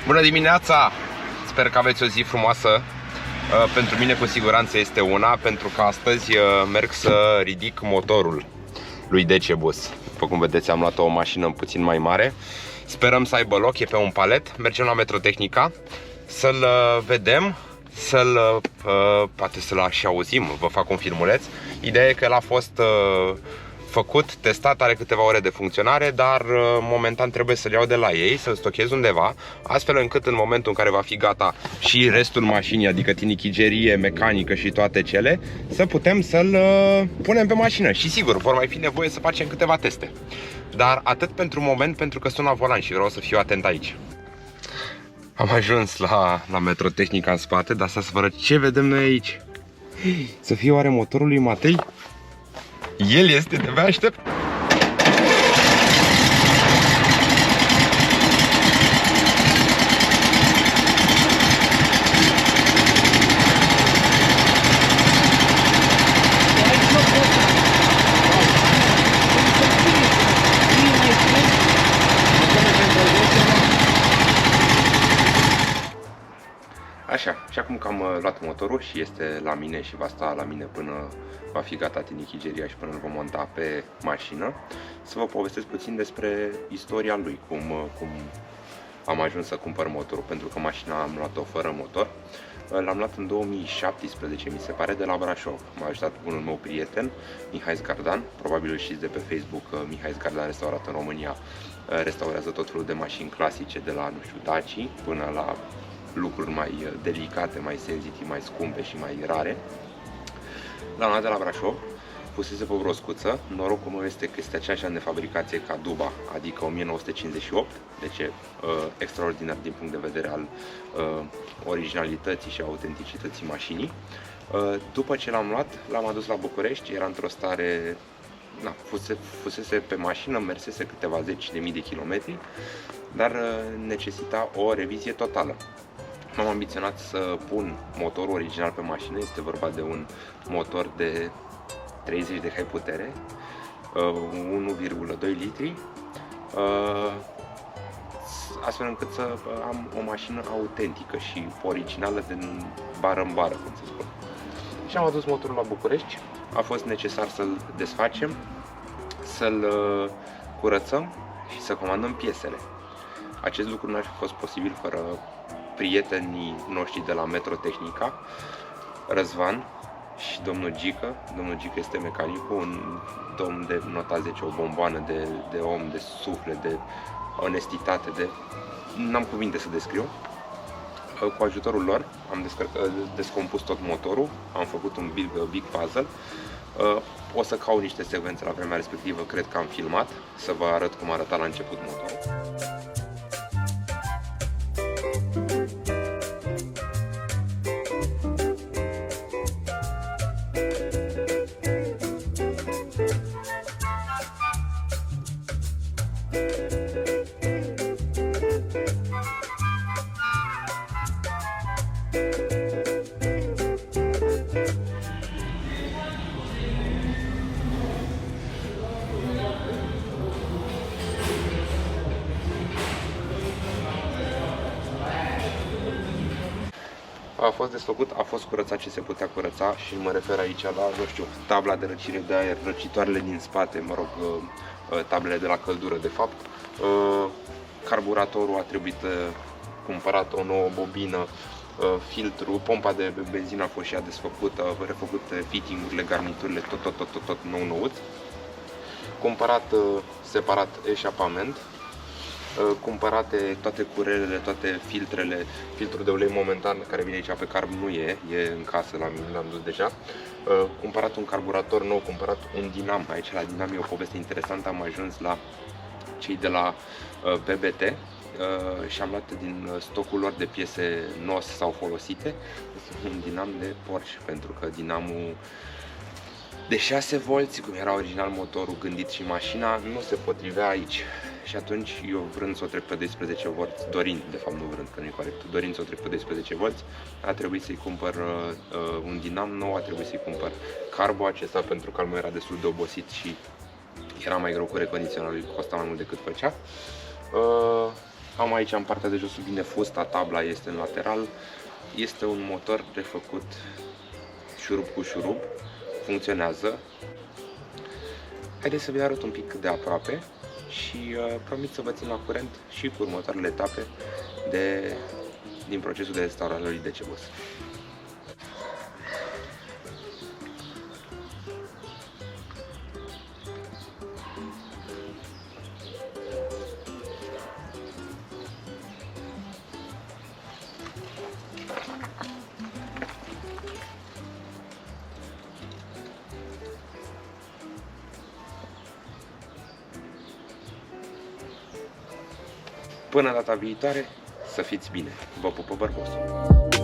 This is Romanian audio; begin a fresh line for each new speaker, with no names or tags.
Bună dimineața! Sper că aveți o zi frumoasă. Pentru mine cu siguranță este una, pentru că astăzi merg să ridic motorul lui Decebus. După cum vedeți, am luat o mașină puțin mai mare. Sperăm să aibă loc, e pe un palet. Mergem la Metrotehnica să-l vedem, poate să-l și auzim, vă fac un filmuleț. Ideea e că el a fost făcut, testat, are câteva ore de funcționare, dar momentan trebuie să-l iau de la ei, să-l stochez undeva, astfel încât în momentul în care va fi gata și restul mașinii, adică tinichigerie, mecanică și toate cele, să putem să-l punem pe mașină. Și sigur, vor mai fi nevoie să facem câteva teste. Dar atât pentru moment, pentru că sunt la volan și vreau să fiu atent aici. Am ajuns la Metrotehnica în spate, dar să vă arăt ce vedem noi aici. Să fie oare motorul lui Matei? El este, de-abia aștept. Așa, și acum că am luat motorul și este la mine și va sta la mine până va fi gata tinichigeria și până îl vom monta pe mașină, să vă povestesc puțin despre istoria lui, cum am ajuns să cumpăr motorul, pentru că mașina am luat-o fără motor. L-am luat în 2017, mi se pare, de la Brașov. M-a ajutat unul meu prieten, Mihai Zgardan, probabil îl știți de pe Facebook. Mihai Zgardan, restaurat în România, restaurează tot felul de mașini clasice, de la, nu știu, Daci până la lucruri mai delicate, mai senzitive, mai scumpe și mai rare. L-am luat de la Brașov, pusese pe o broscuță. Norocul meu este că este aceeași an de fabricație ca Duba, adică 1958, deci extraordinar din punct de vedere al originalității și autenticității mașinii. După ce l-am luat, l-am adus la București, era într-o stare, fusese pe mașină, mersese câteva zeci de mii de kilometri, dar necesita o revizie totală. M-am ambiționat să pun motorul original pe mașină, este vorba de un motor de 30 de cai putere, 1,2 litri, astfel încât să am o mașină autentică și originală din bară în bară, cum se spune. Și am adus motorul la București, a fost necesar să-l desfacem, să-l curățăm și să comandăm piesele. Acest lucru nu ar fi fost posibil fără prietenii noștri de la Metrotehnica, Răzvan și domnul Gică. Domnul Gică este mecanicul, un domn de nota 10, o bomboană de om, de suflet, de onestitate, n-am cuvinte să descriu. Cu ajutorul lor am descompus tot motorul, am făcut un big puzzle. O să caut niște secvențe la vremea respectivă, cred că am filmat, să vă arăt cum arăta la început motorul. A fost desfăcut, a fost curățat ce se putea curăța și mă refer aici la, nu știu, tabla de răcire de aer, răcitoarele din spate, mă rog, tablele de la căldură, de fapt. Carburatorul a trebuit cumpărat, o nouă bobină, filtru, pompa de benzină a fost și ea desfăcută, refăcut fitting-urile, garniturile, tot nou-nouț. Cumpărat separat eșapament. Cumpărate toate curelele, toate filtrele. Filtrul de ulei momentan care vine aici pe carb nu e în casă, l-am dus deja. Cumpărat un carburator nou, cumpărat un dinam. Aici la dinam e o poveste interesantă, am ajuns la cei de la BBT și am luat din stocul lor de piese NOS sau folosite un dinam de Porsche, pentru că dinamul de 6 volți, cum era original motorul gândit și mașina, nu se potrivea aici. Și atunci eu, vrând să o trec pe 12 volți, dorind, de fapt nu vrând, că nu e corect, dorind să o trec pe 12 volți, a trebuit să-i cumpăr un dinam nou, a trebuit să-i cumpăr carbo acesta, pentru că al meu era destul de obosit și era mai greu cu recondiționarul, costa mai mult decât făcea. Am aici în partea de jos bine fusta, tabla este în lateral. Este un motor refăcut șurub cu șurub, funcționează. Haideți să vi arăt un pic de aproape și promit să vă țin la curent și cu următoarele etape din procesul de restaurare lui DC Bus. Până data viitoare, să fiți bine! Vă pupă bărbosul!